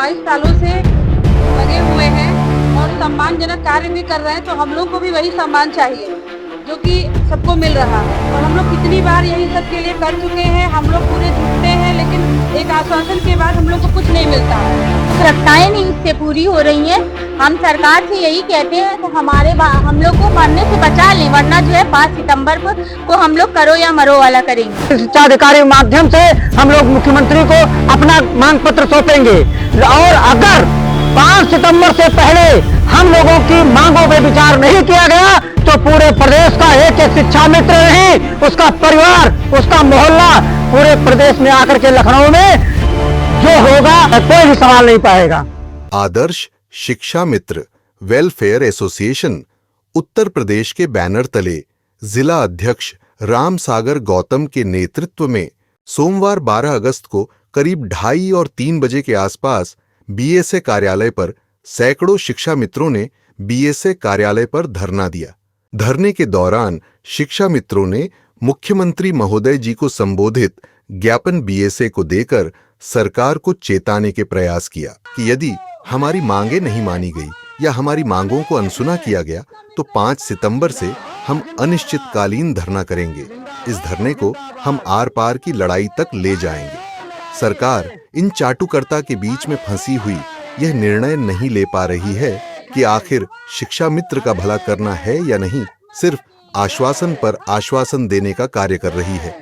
22 सालों से लगे हुए हैं और सम्मानजनक कार्य भी कर रहे हैं, तो हम लोग को भी वही सम्मान चाहिए जो कि सबको मिल रहा है। और हम लोग कितनी बार यही सब के लिए कर चुके हैं, हम लोग पूरे झुकते हैं, लेकिन एक आश्वासन के बाद हम लोग को कुछ नहीं मिलता है। आवश्यकताएं नहीं इससे पूरी हो रही हैं। हम सरकार से यही कहते हैं कि हम लोग को मरने से बचा लें, वरना जो है 5 सितंबर को हम लोग करो या मरो वाला करेंगे। शिक्षा अधिकारी माध्यम से हम लोग मुख्यमंत्री को अपना मांग पत्र सौंपेंगे और अगर 5 सितंबर से पहले हम लोगों की मांगों पे विचार नहीं किया गया तो पूरे प्रदेश का एक एक शिक्षा मित्र नहीं, उसका परिवार, उसका मोहल्ला पूरे प्रदेश में आकर के लखनऊ में जो होगा कोई भी सवाल नहीं पाएगा। आदर्श शिक्षा मित्र वेलफेयर एसोसिएशन उत्तर प्रदेश के बैनर तले जिला अध्यक्ष राम सागर गौतम के नेतृत्व में सोमवार 12 अगस्त को करीब 2:30 और 3 बजे के आसपास बीएसए कार्यालय पर सैकड़ों शिक्षा मित्रों ने बीएसए कार्यालय पर धरना दिया। धरने के दौरान शिक्षा मित्रों ने मुख्यमंत्री महोदय जी को संबोधित ज्ञापन बीएसए को देकर सरकार को चेताने के प्रयास किया कि यदि हमारी मांगें नहीं मानी गई या हमारी मांगों को अनसुना किया गया तो 5 सितंबर से हम अनिश्चितकालीन धरना करेंगे। इस धरने को हम आर पार की लड़ाई तक ले जाएंगे। सरकार इन चाटुकर्ता के बीच में फंसी हुई यह निर्णय नहीं ले पा रही है कि आखिर शिक्षा मित्र का भला करना है या नहीं, सिर्फ आश्वासन पर आश्वासन देने का कार्य कर रही है।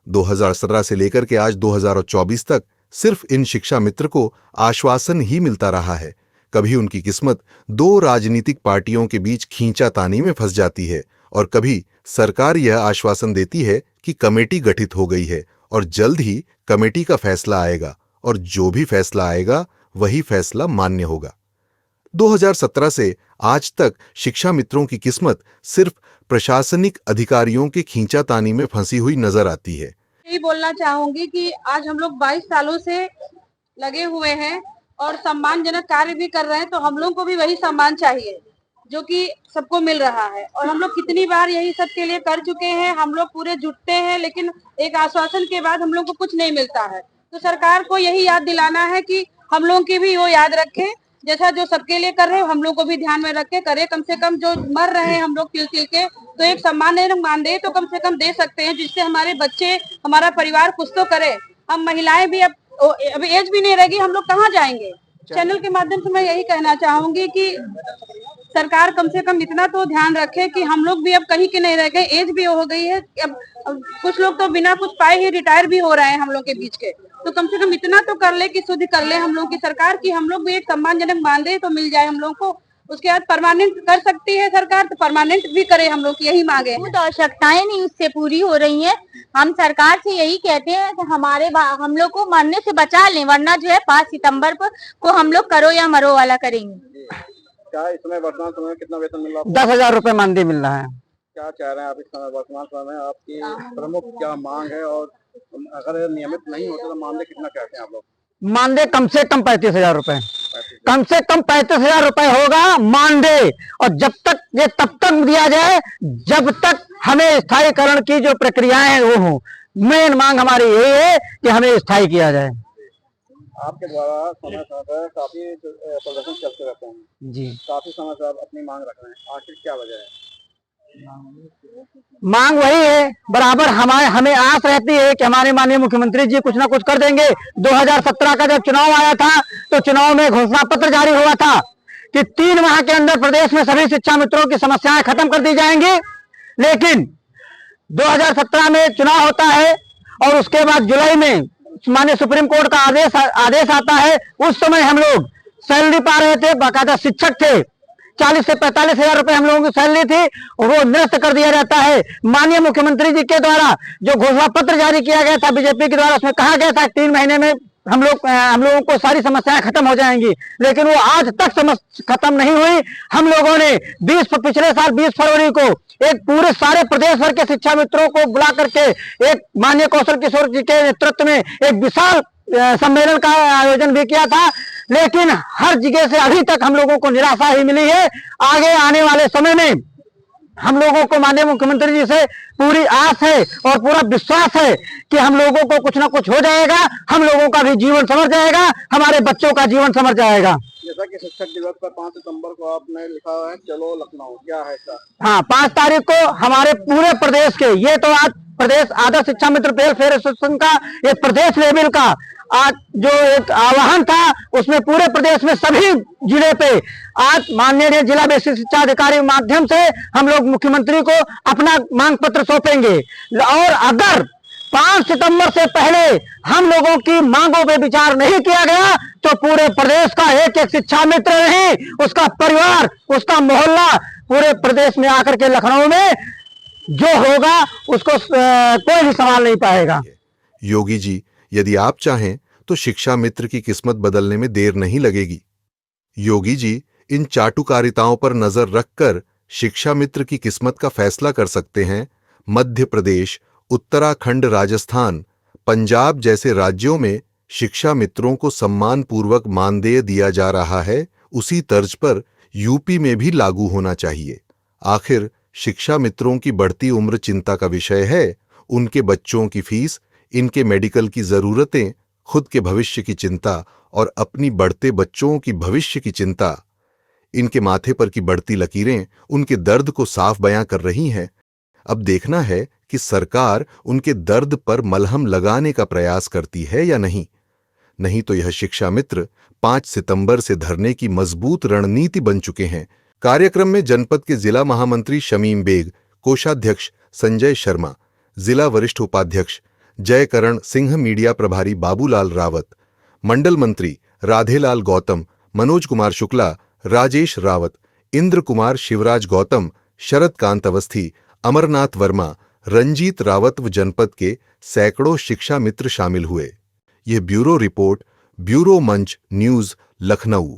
2017 से लेकर के आज 2024 तक सिर्फ इन शिक्षा मित्र को आश्वासन ही मिलता रहा है। कभी उनकी किस्मत 2 राजनीतिक पार्टियों के बीच खींचातानी में फंस जाती है और कभी सरकार यह आश्वासन देती है कि कमेटी गठित हो गई है और जल्द ही कमेटी का फैसला आएगा और जो भी फैसला आएगा वही फैसला मान्य होगा। 2017 से आज तक शिक्षा मित्रों की किस्मत सिर्फ प्रशासनिक अधिकारियों के खींचातानी में फंसी हुई नजर आती है। यही बोलना चाहूंगी कि आज हम लोग 22 सालों से लगे हुए हैं और सम्मानजनक कार्य भी कर रहे हैं, तो हम लोग को भी वही सम्मान चाहिए जो कि सबको मिल रहा है। और हम लोग कितनी बार यही सब के लिए कर चुके हैं, हम लोग पूरे जुटते हैं, लेकिन एक आश्वासन के बाद हम लोग को कुछ नहीं मिलता है। तो सरकार को यही याद दिलाना है कि हम लोग की भी वो याद रखे, जैसा जो सबके लिए कर रहे हैं हम लोग को भी ध्यान में रख के करे। कम से कम जो मर रहे हैं हम लोग तिल तिल के, तो एक सम्मान मान दे तो कम से कम दे सकते हैं, जिससे हमारे बच्चे, हमारा परिवार कुछ तो करे। हम महिलाएं भी अब एज भी नहीं रहेगी, हम लोग कहाँ जाएंगे। चैनल के माध्यम से मैं यही कहना चाहूंगी कि सरकार कम से कम इतना तो ध्यान रखे कि हम लोग भी अब कहीं के नहीं रह गए, एज भी हो गई है। अब कुछ लोग तो बिना कुछ पाए ही रिटायर भी हो रहे हैं हम लोग के बीच के, तो कम से कम इतना तो कर ले कि शुद्ध कर ले हम लोग की सरकार की हम लोग भी एक सम्मानजनक मान दे तो मिल जाए हम लोग को। उसके बाद परमानेंट कर सकती है सरकार, तो परमानेंट भी करे, हम लोग की यही मांगे। आवश्यकताएं नहीं इससे पूरी हो रही हैं। हम सरकार से यही कहते हैं कि हम लोग को मरने से बचा लें, वरना जो है 5 सितंबर को हम लोग करो या मरो वाला करेंगे। क्या इस समय वर्तमान समय में कितना वेतन मिल रहा है? 10,000 रुपए मानदेय मिल रहा है। क्या चाह रहे हैं आप इस समय वर्तमान समय में, आपकी प्रमुख क्या मांग है और अगर नियमित नहीं होता तो मानदेय कितना चाहते हैं आप लोग? मानदेय कम से कम 35,000 रुपए, कम से कम 35,000 रुपए होगा मानदेय। और जब तक ये तब तक दिया जाए जब तक हमें स्थायीकरण की जो प्रक्रियाएं हैं वो हो। मेन मांग हमारी यही है कि हमें स्थायी किया जाए। आपके द्वारा समय समय पर काफी प्रदर्शन चलते रहते हैं जी, काफी समय से आप अपनी मांग रख रहे हैं, आखिर क्या वजह है? मांग वही है, बराबर हमें आस रहती है कि हमारे माननीय मुख्यमंत्री जी कुछ ना कुछ कर देंगे। 2017 का जब चुनाव आया था तो चुनाव में घोषणा पत्र जारी हुआ था कि 3 माह के अंदर प्रदेश में सभी शिक्षा मित्रों की समस्याएं खत्म कर दी जाएंगी। लेकिन 2017 में चुनाव होता है और उसके बाद जुलाई में माननीय सुप्रीम कोर्ट का आदेश आता है। उस समय हम लोग सैलरी पा रहे थे, बाकायदा शिक्षक थे, 40 से 45,000 रुपए हम लोगों की सैलरी थी, वो निरस्त कर दिया जाता है। माननीय मुख्यमंत्री जी के द्वारा जो घोषणा पत्र जारी किया गया था बीजेपी के द्वारा, उसमें कहा गया था 3 महीने में हम लोगों को सारी समस्याएं खत्म हो जाएंगी, लेकिन वो आज तक खत्म नहीं हुई। हम लोगों ने पिछले साल 20 फरवरी को एक पूरे सारे प्रदेश भर के शिक्षा मित्रों को बुला करके एक माननीय कौशल किशोर जी के नेतृत्व में एक विशाल सम्मेलन का आयोजन भी किया था, लेकिन हर जगह से अभी तक हम लोगों को निराशा ही मिली है। आगे आने वाले समय में हम लोगों को माननीय मुख्यमंत्री जी से पूरी आस है और पूरा विश्वास है कि हम लोगों को कुछ ना कुछ हो जाएगा, हम लोगों का भी जीवन संवर जाएगा, हमारे बच्चों का जीवन संवर जाएगा। जैसा कि शिक्षक दिवस पर 5 सितंबर को आपने लिखा है चलो लखनऊ, क्या है इसका? हाँ, 5 तारीख को हमारे पूरे प्रदेश के, ये तो आज प्रदेश आदर्श शिक्षा मित्र वेलफेयर एसोसिएशन का एक प्रदेश लेवल का आज जो एक आह्वान था, उसमें पूरे प्रदेश में सभी जिले पे आज माननीय जिला बेसिक शिक्षा अधिकारी के माध्यम से हम लोग मुख्यमंत्री को अपना मांग पत्र सौंपेंगे। और अगर 5 सितंबर से पहले हम लोगों की मांगों पे विचार नहीं किया गया तो पूरे प्रदेश का एक एक शिक्षा मित्र नहीं, उसका परिवार, उसका मोहल्ला पूरे प्रदेश में आकर के लखनऊ में जो होगा उसको कोई भी संभाल नहीं पाएगा। योगी जी, यदि आप चाहें तो शिक्षा मित्र की किस्मत बदलने में देर नहीं लगेगी। योगी जी इन चाटुकारिताओं पर नजर रखकर शिक्षा मित्र की किस्मत का फैसला कर सकते हैं। मध्य प्रदेश, उत्तराखंड, राजस्थान, पंजाब जैसे राज्यों में शिक्षा मित्रों को सम्मानपूर्वक मानदेय दिया जा रहा है, उसी तर्ज पर यूपी में भी लागू होना चाहिए। आखिर शिक्षा मित्रों की बढ़ती उम्र चिंता का विषय है। उनके बच्चों की फीस, इनके मेडिकल की जरूरतें, खुद के भविष्य की चिंता और अपनी बढ़ते बच्चों की भविष्य की चिंता, इनके माथे पर की बढ़ती लकीरें उनके दर्द को साफ बयां कर रही हैं। अब देखना है कि सरकार उनके दर्द पर मलहम लगाने का प्रयास करती है या नहीं। नहीं तो यह शिक्षा मित्र 5 सितंबर से धरने की मजबूत रणनीति बन चुके हैं। कार्यक्रम में जनपद के जिला महामंत्री शमीम बेग, कोषाध्यक्ष संजय शर्मा, जिला वरिष्ठ उपाध्यक्ष जयकरण सिंह, मीडिया प्रभारी बाबूलाल रावत, मंडल मंत्री राधेलाल गौतम, मनोज कुमार शुक्ला, राजेश रावत, इंद्र कुमार, शिवराज गौतम, शरद कांत अवस्थी, अमरनाथ वर्मा, रंजीत रावत व जनपद के सैकड़ों शिक्षा मित्र शामिल हुए। यह ब्यूरो रिपोर्ट, ब्यूरो मंच न्यूज, लखनऊ।